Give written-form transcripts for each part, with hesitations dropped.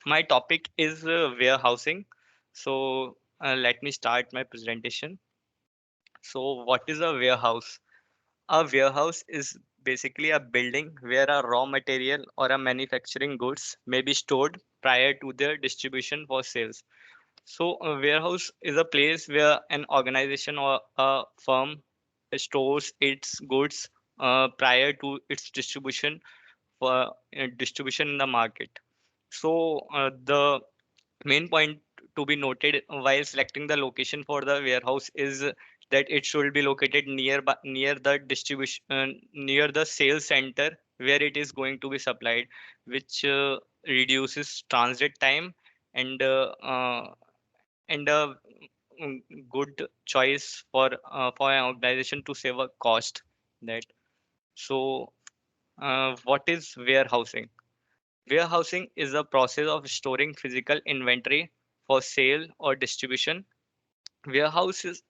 My topic is warehousing. So let me start my presentation. So what is a warehouse? A warehouse is basically a building where a raw material or a manufacturing goods may be stored prior to their distribution for sales. So a warehouse is a place where an organization or a firm stores its goods prior to its distribution for distribution in the market. So the main point to be noted while selecting the location for the warehouse is that it should be located near the distribution near the sales center where it is going to be supplied, which reduces transit time and and a mm, good choice for an organization to save a cost. That so what is warehousing? Warehousing is a process of storing physical inventory for sale or distribution. Warehouses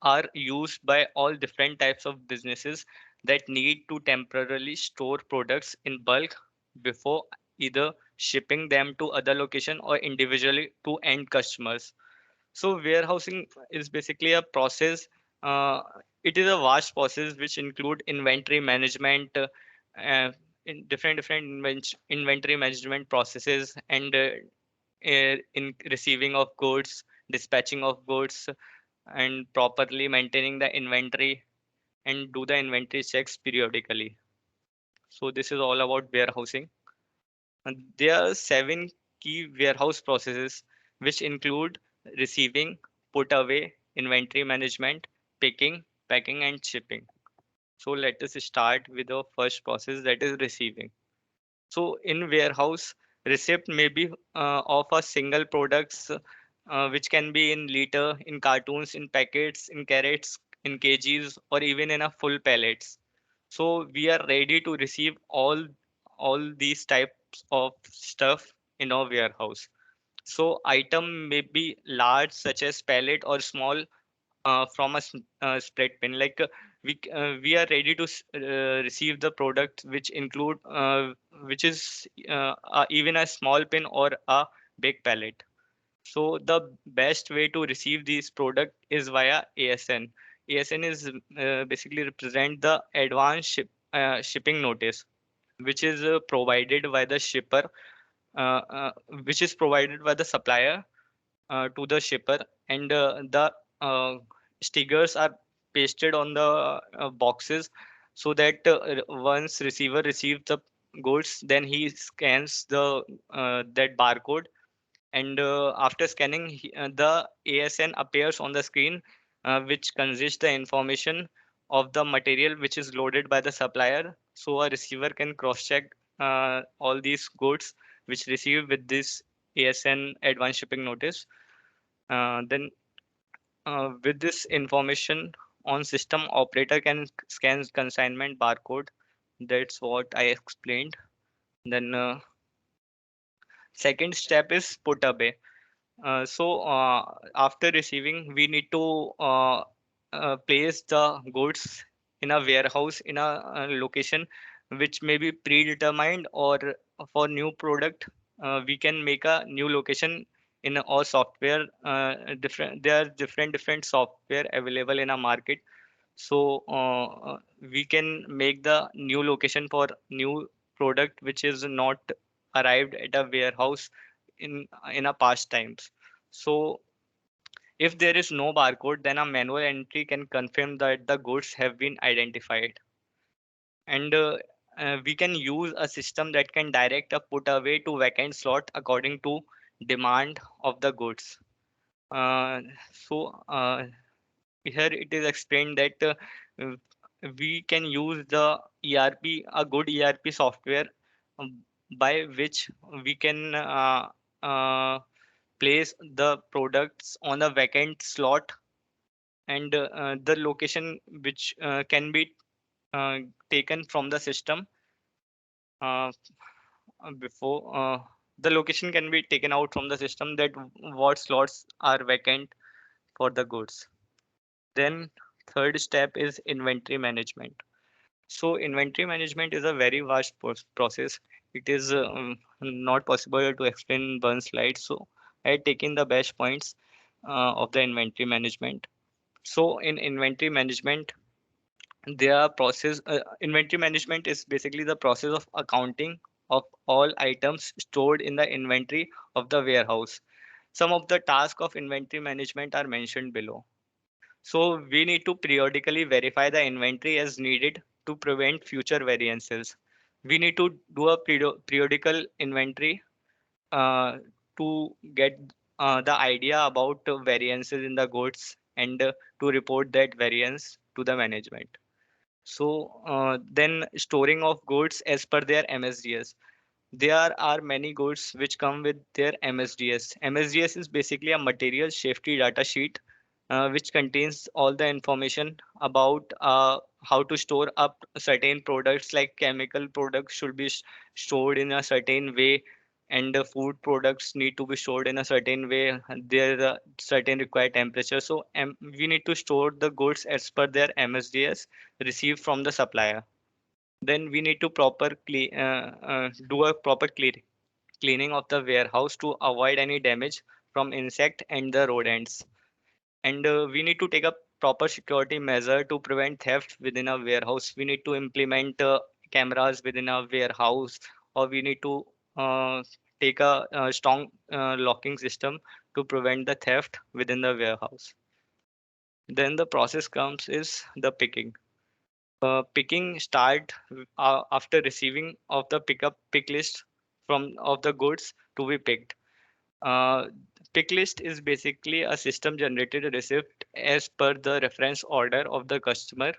are used by all different types of businesses that need to temporarily store products in bulk before either shipping them to other location or individually to end customers. So warehousing is basically a process. Uh, it is a vast process which include inventory management, in different inventory management processes, and in receiving of goods, dispatching of goods, and properly maintaining the inventory and do the inventory checks periodically. So this is all about warehousing. And there are seven key warehouse processes which include receiving, put away, inventory management, picking, packing, and shipping. So let us start with the first process, that is receiving. So in warehouse, receipt may be of a single products, which can be in liter, in cartons, in packets, in carats, in kgs, or even in a full pallets. So we are ready to receive all these types of stuff in our warehouse. So item may be large, such as pallet, or small, from a split pin. Like we are ready to receive the product which include which is even a small pin or a big pallet. So the best way to receive these product is via ASN. ASN is basically represent the advance shipping notice, which is provided by the shipper, uh, uh, which is provided by the supplier to the shipper, and the uh, stickers are pasted on the boxes, so that once receiver receives the goods, then he scans the that barcode, and after scanning the ASN appears on the screen, which consists the information of the material which is loaded by the supplier, so a receiver can cross check all these goods which received with this ASN advance shipping notice. Then with this information on system, operator can scan consignment barcode. That's what I explained. Then second step is put away. After receiving, we need to place the goods in a warehouse in a location which may be predetermined, or for new product, we can make a new location in our software. There are different software available in a market. So we can make the new location for new product which is not arrived at a warehouse in a past times. So if there is no barcode, then a manual entry can confirm that the goods have been identified. And we can use a system that can direct a put away to vacant slot according to demand of the goods. Uh, so Here it is explained that uh, we can use the ERP, a good ERP software, by which we can place the products on a vacant slot, and the location which can be uh, taken from the system uh, before the location can be taken out from the system, that what slots are vacant for the goods. Then third step is inventory management. So inventory management is a very vast process. It is not possible to explain in one slide. So I had taken the best points of the inventory management. So in inventory management, their process inventory management is basically the process of accounting of all items stored in the inventory of the warehouse. Some of the tasks of inventory management are mentioned below. So we need to periodically verify the inventory as needed to prevent future variances. We need to do a periodical inventory uh, to get the idea about variances in the goods, and to report that variance to the management. So then storing of goods as per their MSDS. There are many goods which come with their MSDS. MSDS is basically a material safety data sheet which contains all the information about how to store up certain products, like chemical products should be stored in a certain way, and the food products need to be stored in a certain way. There is a certain required temperature. So we need to store the goods as per their MSDS received from the supplier. Then we need to do a proper cleaning of the warehouse to avoid any damage from insect and the rodents. And we need to take a proper security measure to prevent theft within a warehouse. We need to implement cameras within a warehouse, or we need to uh, take a strong locking system to prevent the theft within the warehouse. Then the process comes is the picking. Picking start after receiving of the pick list from of the goods to be picked. Uh, Pick list is basically a system generated receipt as per the reference order of the customer.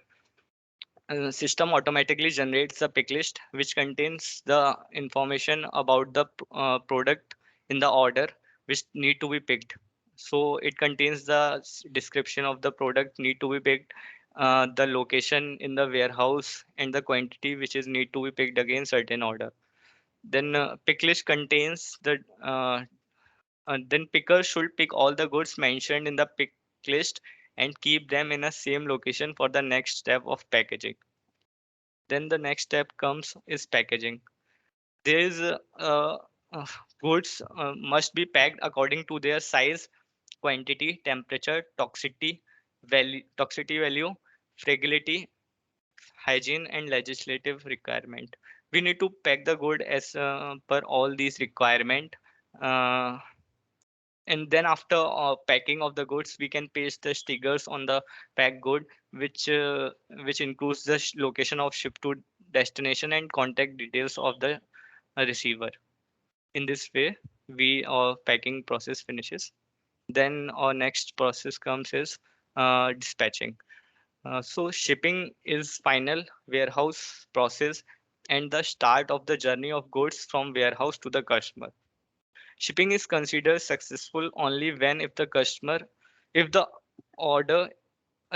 System automatically generates a pick list which contains the information about the product in the order which need to be picked. So it contains the description of the product need to be picked, the location in the warehouse, and the quantity which is need to be picked against certain order. Then pick list contains then picker should pick all the goods mentioned in the pick list and keep them in a same location for the next step of packaging. Then the next step comes is packaging. There is uh, goods must be packed according to their size, quantity, temperature, toxicity value, fragility, hygiene, and legislative requirement. We need to pack the good as per all these requirement. Uh, and then after packing of the goods, we can paste the stickers on the packed good, which includes the location of ship to destination and contact details of the receiver. In this way, we our packing process finishes. Then our next process comes is dispatching. So shipping is final warehouse process and the start of the journey of goods from warehouse to the customer. Shipping is considered successful only when if the order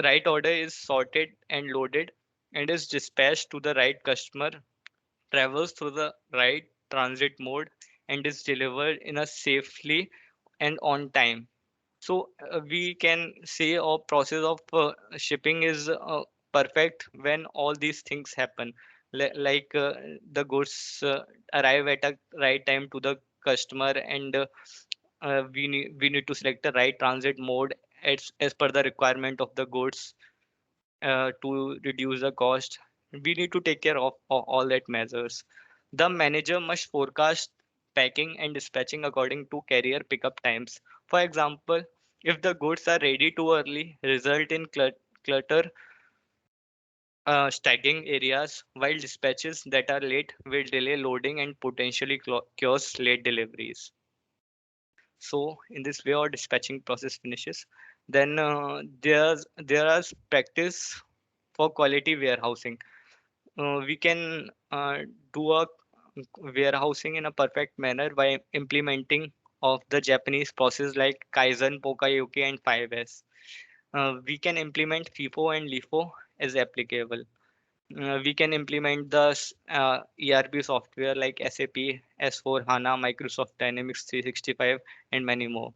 right order is sorted and loaded and is dispatched to the right customer, travels through the right transit mode, and is delivered in a safely and on time. So we can say our process of shipping is perfect when all these things happen. Like the goods arrive at a right time to the customer, and we need to select the right transit mode as per the requirement of the goods to reduce the cost. We need to take care of all that measures. The manager must forecast packing and dispatching according to carrier pickup times. For example, if the goods are ready too early, result in clutter, stacking areas, while dispatches that are late will delay loading and potentially cause late deliveries. So in this way, our dispatching process finishes. Then there are practice for quality warehousing. We can do a warehousing in a perfect manner by implementing of the Japanese process like Kaizen, Pokayoke, and 5S. We can implement FIFO and LIFO as applicable. We can implement the ERP software like SAP, S4 HANA, Microsoft Dynamics 365, and many more.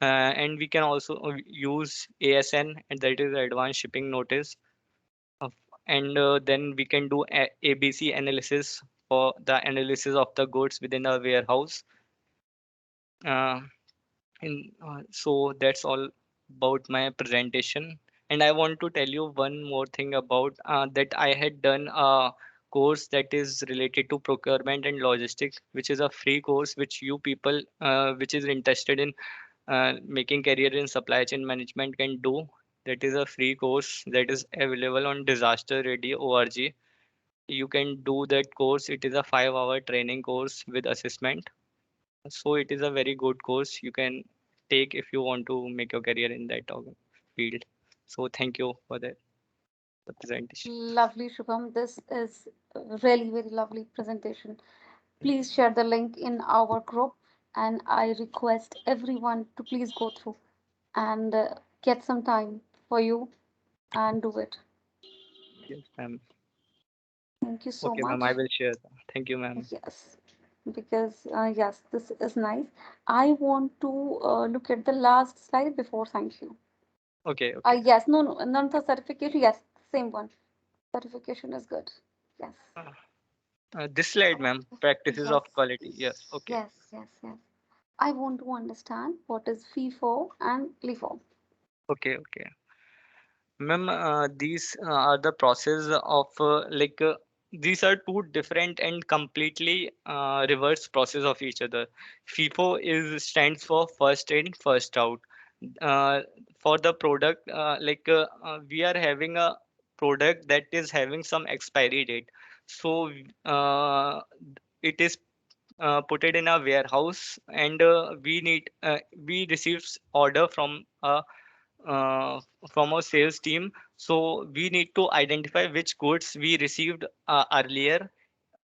And we can also use ASN, and that is Advanced Shipping Notice, of- and then we can do ABC analysis for the analysis of the goods within a warehouse. Uh, so that's all about my presentation. And I want to tell you one more thing about that I had done a course that is related to procurement and logistics, which is a free course which you people which is interested in making career in supply chain management can do. That is a free course that is available on disaster ready org. You can do that course. It is a 5-hour training course with assessment, so it is a very good course you can take if you want to make your career in that field. So thank you for that the presentation. Lovely, Shubham. This is a really very lovely presentation. Please share the link in our group, and I request everyone to please go through and get some time for you and do it. Yes, ma'am. Thank you so Okay, ma'am. I much. will share. Thank you, ma'am. Yes, because yes, this is nice. I want to look at the last slide before thank you. Okay, okay. Yes, no, no, not the certification. Yes, same one. Certification is good. Yes. This slide, Oh, ma'am. Practices of yes, quality. Yes. Okay. yes, yes, yes. I want to understand what is FIFO and LIFO. Okay. Okay. Ma'am, these are the process of these are two different and completely reverse process of each other. FIFO is stands for first in, first out. Uh, for the product, we are having a product that is having some expiry date. So it is put it in a warehouse, and we receive order uh, from our sales team. So we need to identify which goods we received earlier,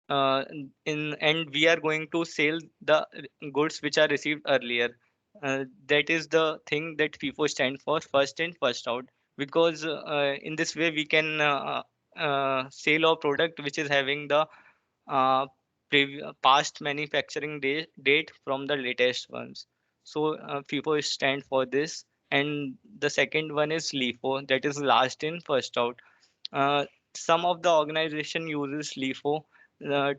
in and we are going to sell the goods which are received earlier. That is the thing that FIFO stands for, first in, first out. Because in this way we can sell our product which is having the past manufacturing date from the latest ones. So FIFO stand for this, and the second one is LIFO, that is last in, first out. Uh, some of the organization uses LIFO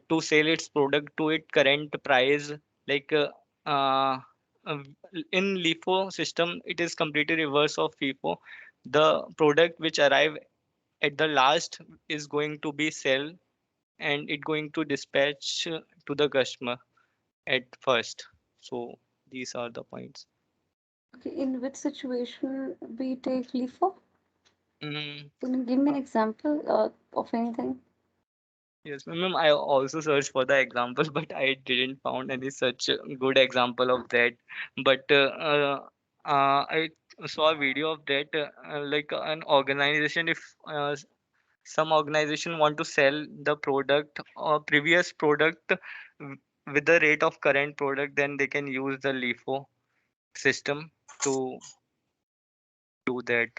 to sell its product to its current price. Like uh, uh, in LIFO system, it is completely reverse of FIFO. The product which arrive at the last is going to be sell, and it going to dispatch to the customer at first. So these are the points. Okay, in which situation we take LIFO? Mm, Can you give me uh, an example of anything? yes, ma'am. I also searched for the example, but I didn't found any such good example of that. But I saw a video of that, like an organization. If some organization want to sell the product or previous product with the rate of current product, then they can use the LIFO system to do that.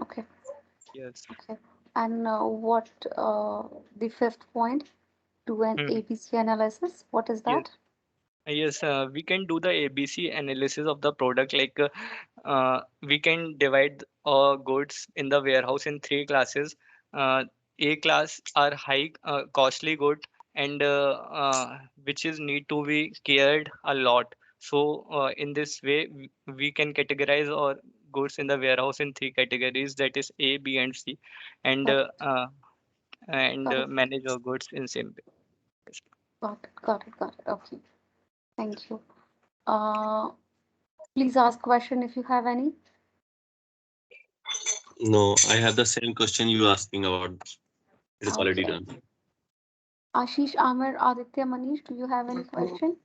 Okay, Yes. okay. And what the fifth point? Do an Mhm. ABC analysis. What is Yes. that? Yes, we can do the ABC analysis of the product. We can divide goods in the warehouse in three classes. A class are high costly good, and which is need to be cared a lot. So in this way, we can categorize our goods in the warehouse in three categories. That is A, B, and C, and Correct. Correct. manage our goods in same way. Yes. Got it. Got it. Got it. Okay. Thank you. Uh, Please ask question if you have any. No, I have the same question you asking about. It is already Okay. done. Ashish, Amir, Aditya, Manish, do you have any question?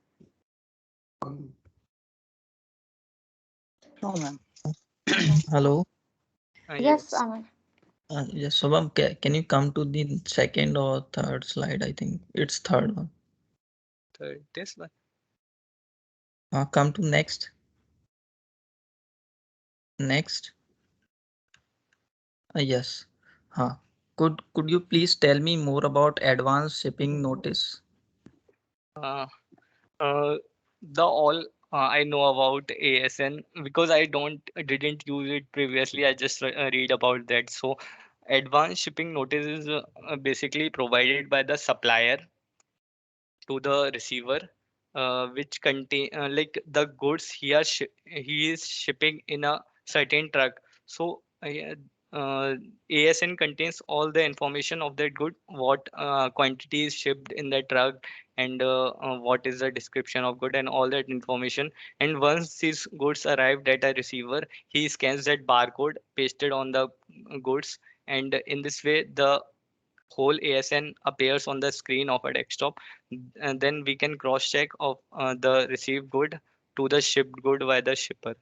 No, ma'am. No. Hello. Yes, Yes. Amir. Yes, Shubham, can you come to the second or third slide? I think it's third one. This one. Come to next. Next. Yes. Could you please tell me more about advanced shipping notice? Uh, uh, the all I know about ASN, because I don't didn't use it previously. I just read about that. So, advanced shipping notice is basically provided by the supplier. to the receiver, which contain like the goods he is shipping in a certain truck. So ASN contains all the information of that good, what quantity is shipped in that truck, and what is the description of good and all that information. And once these goods arrived at a receiver, he scans that barcode pasted on the goods, and in this way the whole ASN appears on the screen of a desktop, and then we can cross check of the received good to the shipped good by the shipper.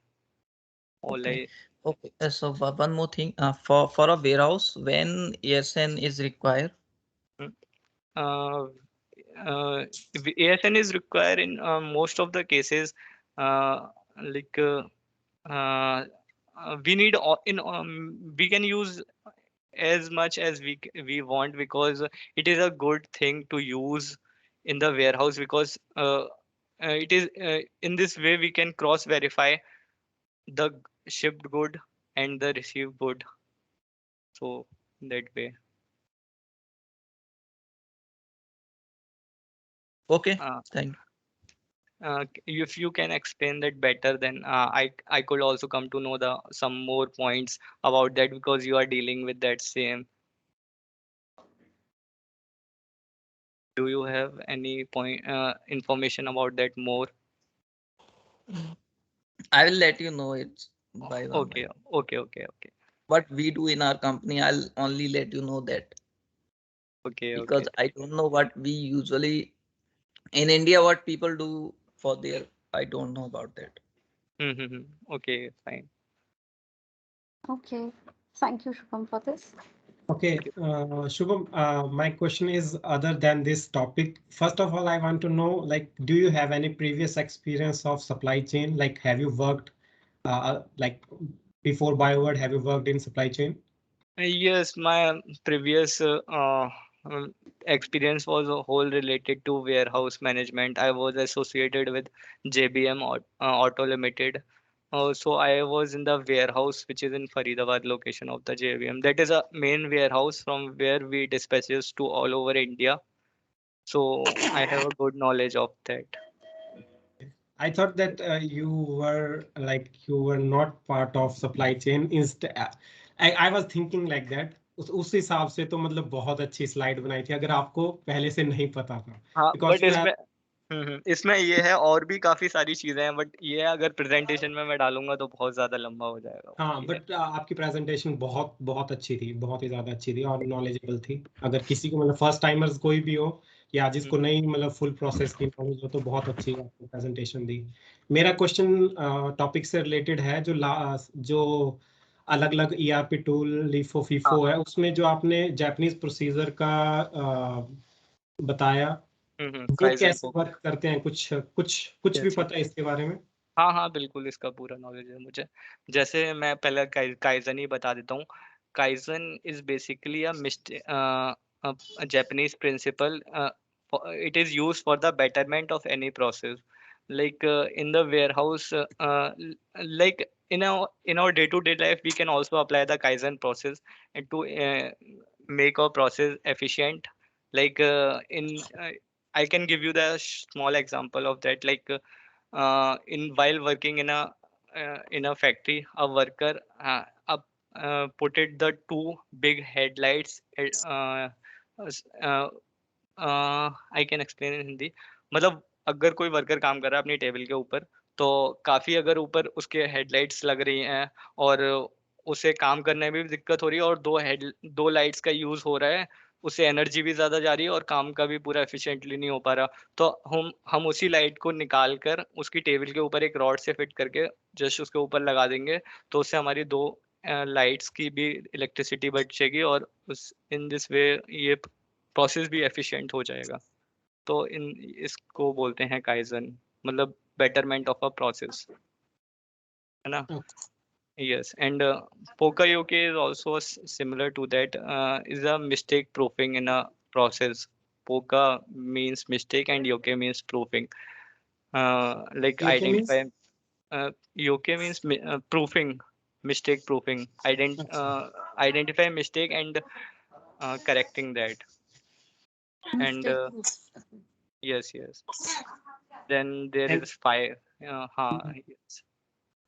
All Okay. I Okay. So one more thing. For a warehouse, when ASN is required. mm, uh, ASN is required in most of the cases. Uh, like uh, we need we can use as much as we want, because it is a good thing to use in the warehouse, because it is in this way we can cross verify the shipped good and the received good, so that way. Okay. uh, Thank if you can explain that better, then I could also come to know the some more points about that, because you are dealing with that same. Do you have any point information about that more? you. I will let you know it by one by Okay, one. okay, okay, okay, What we do in our company, I'll only let you know that okay, because okay. I don't know what we usually in India, what people do for their, I don't know about that. Mm-hmm. Okay, fine. Okay. Thank you, Shubham, for this. Thank Okay, you. Shubham, my question is other than this topic. First of all, I want to know, like, do you have any previous experience of supply chain? Like, have you worked, like, before BioWord, have you worked in supply chain? Yes, my previous experience was a whole related to warehouse management. I was associated with JBM Auto Limited. So I was in the warehouse, which is in Faridabad location of the JBM. That is a main warehouse from where we dispatches to all over India. So I have a good knowledge of that. I thought that you were like you were not part of supply chain. I was thinking like that. उस हिसाब से तो मतलब बहुत अच्छी slide बनाई थी अगर आपको पहले से नहीं पता था हाँ, बिकॉज बट यू इसमें इसमें ये है, और भी काफी सारी चीजें हैं, बट ये अगर प्रेजेंटेशन में मैं डालूंगा तो बहुत ज्यादा लंबा हो जाएगा, वो हाँ ये है। बट आपकी प्रेजेंटेशन बहुत बहुत अच्छी थी बहुत ही ज्यादा अच्छी थी और नॉलेजेबल थी अगर किसी को मतलब फर्स्ट टाइमर्स कोई भी हो या जिसको हम्म, नहीं मतलब फुल प्रोसेस की नॉलेज हो तो बहुत अच्छी आपने प्रेजेंटेशन दी मेरा क्वेश्चन टॉपिक से रिलेटेड है जो अलग अलग ईआरपी टूल लीफो हाँ, फीफो है उसमें जो आपने जापानीज प्रोसीजर का बताया वो काइजन कैसे को। वर्क करते हैं कुछ भी यस, पता है इसके बारे में हाँ हाँ, बिल्कुल इसका पूरा नॉलेज है मुझे। जैसे मैं पहले काइजन ही बता देता हूँ। Kaizen is basically a Japanese principle. It is used for the betterment of any process. Like in the warehouse, like in our day-to-day life, we can also apply the Kaizen process and to make our process efficient. Like I can give you the small example of that. Like in while working in a factory, a worker put it the two big headlights I can explain in Hindi. मतलब अगर कोई worker काम कर रहा है अपनी table के ऊपर, तो काफी अगर ऊपर उसके हेडलाइट्स लग रही हैं और उसे काम करने में भी दिक्कत हो रही है, और दो लाइट्स का यूज हो रहा है, उससे एनर्जी भी ज्यादा जा रही है और काम का भी पूरा एफिशिएंटली नहीं हो पा रहा, तो हम उसी लाइट को निकाल कर उसकी टेबल के ऊपर एक रॉड से फिट करके जस्ट उसके ऊपर लगा देंगे। तो उससे हमारी दो लाइट्स की भी इलेक्ट्रिसिटी बचेगी, और उस इन दिस वे ये प्रोसेस भी एफिशिएंट हो जाएगा। तो इन इसको बोलते हैं काइजन, मतलब बेटरमेंट ऑफ अ प्रोसेस, है ना। Yes, and Pokayoke is also similar to that. Is a mistake proofing in a process. Poka means mistake and yoke means proofing. Like UK means identify. Yoke means proofing, mistake proofing. Identify mistake and correcting that. And Mistake proof. Yes, yes. Then there And is five. Yes.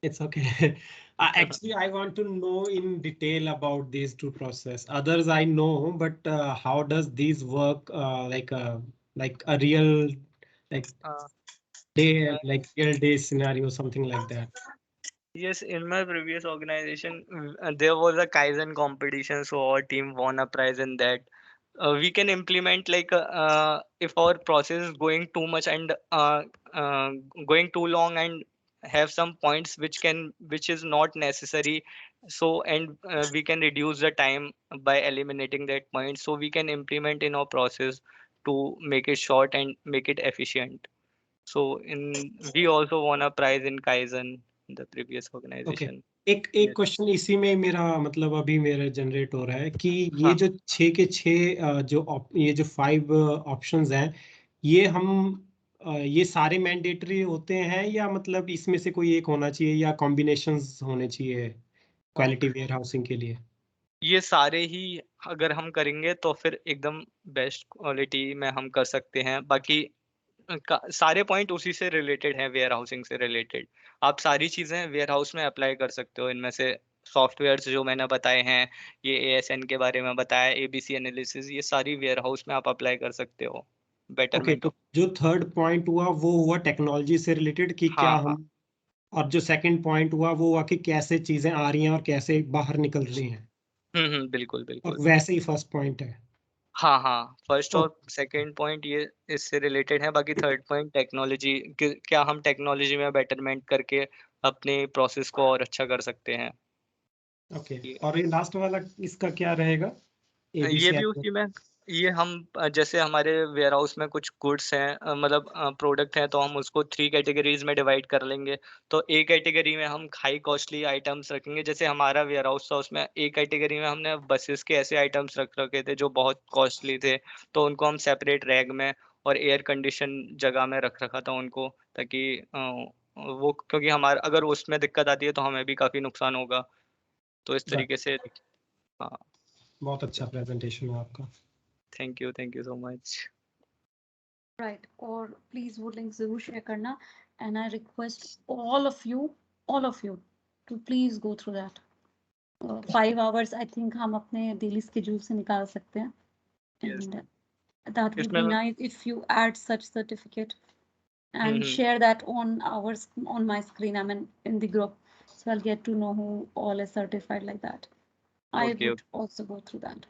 it's okay. Actually, I want to know in detail about these two process. Others I know, but how does these work? Like a real like Uh, day like real day scenario, something like that. Yes, in my previous organization, there was a Kaizen competition, so our team won a prize in that. We can implement like if our process is going too much and uh, going too long and have some points which is not necessary. So and we can reduce the time by eliminating that point. So we can implement in our process to make it short and make it efficient. So in we also won a prize in Kaizen in the previous okay, organization. एक एक Yes. Question इसी में मेरा मतलब अभी मेरे generate हो रहा है कि ये हाँ जो छः के छः ये जो 5 ऑप्शंस हैं, ये हम ये सारे मैंडेटरी होते हैं या मतलब इसमें से कोई एक होना चाहिए या कॉम्बिनेशंस होने चाहिए हाँ, क्वालिटी वेयर हाउसिंग के लिए? ये सारे ही अगर हम करेंगे तो फिर एकदम बेस्ट क्वालिटी में हम कर सकते हैं। बाकी सारे पॉइंट उसी से रिलेटेड हैं, वेयर हाउसिंग से रिलेटेड। आप सारी चीजें वेयर हाउस में अप्लाई कर सकते हो। इनमें से सॉफ्टवेयर्स जो मैंने बताए हैं, ये एएसएन के बारे में बताया, एबीसी एनालिसिस, ये सारी वेयर हाउस में आप अप्लाई कर सकते हो। ओके, बेटरमेंट तो ऑफ। जो थर्ड पॉइंट हुआ वो हुआ टेक्नोलॉजी से रिलेटेड कि क्या हाँ हाँ। हम, और जो सेकंड पॉइंट हुआ वो हुआ कि कैसे चीजें आ रही हैं और कैसे बाहर निकल रही हैं, बिल्कुल और बिल्कुल। वैसे ही फर्स्ट पॉइंट है। हाँ हाँ, फर्स्ट ओ, और सेकंड पॉइंट ये इससे रिलेटेड है। बाकी थर्ड पॉइंट टेक्नोलॉजी, क्या हम टेक्नोलॉजी में बेटरमेंट करके अपने प्रोसेस को और अच्छा कर सकते हैं। ओके, ये और ये लास्ट वाला इसका क्या रहेगा? ये एबीसी? भी उसी में, ये हम जैसे हमारे वेयर हाउस में कुछ गुड्स हैं, मतलब प्रोडक्ट हैं, तो हम उसको थ्री कैटेगरीज में डिवाइड कर लेंगे। तो ए कैटेगरी में हम हाई कॉस्टली आइटम्स रखेंगे। जैसे हमारा वेयर हाउस था, उसमें ए कैटेगरी में हमने बसेस के ऐसे आइटम्स रख रखे थे जो बहुत कॉस्टली थे, तो उनको हम सेपरेट रैग में और एयर कंडीशन जगह में रख रखा था उनको, ताकि वो, क्योंकि हमारा अगर उसमें दिक्कत आती है तो हमें भी काफ़ी नुकसान होगा। तो इस राइट, तरीके से। हाँ। बहुत अच्छा प्रेजेंटेशन है आपका। Thank you so much. Right, और प्लीज वो लिंक जरूर शेयर करना, and I request all of you to please go through that. 5 hours I think हम अपने डेली स्केड्यूल से निकाल सकते हैं, यस। एंड that would इसमें be nice if you add such certificate and hmm. share that on on my screen. I mean, in the group, so I'll get to know who all is certified like that. I okay would also go through that.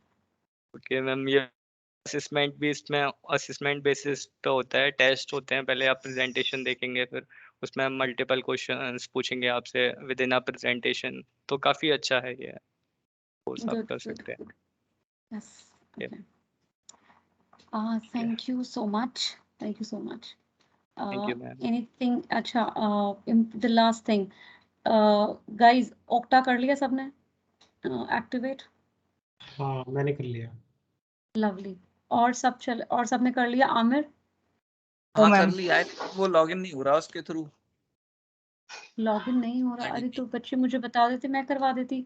Okay ma'am, ये assessment भी इसमें assessment basis पे होता है, test होते हैं। पहले आप प्रेजेंटेशन देखेंगे, फिर उसमें मल्टीपल क्वेश्चंस पूछेंगे आपसे विद इन अ प्रेजेंटेशन। तो काफ़ी अच्छा है ये कोर्स, आप Good, कर good, सकते हैं। good. Yes. Yeah, Okay. yeah. Thank you so much. Thank you so much. Thank you ma'am. Anything? Acha. The last thing. Guys, Okta कर लिया सबने? Activate. हाँ, मैंने कर लिया। Lovely. और सबने कर लिया? आमिर? हाँ कर लिया है, वो लॉगिन नहीं हो रहा उसके थ्रू। लॉगिन नहीं हो रहा? अरे तो बच्चे मुझे बता देते, मैं करवा देती।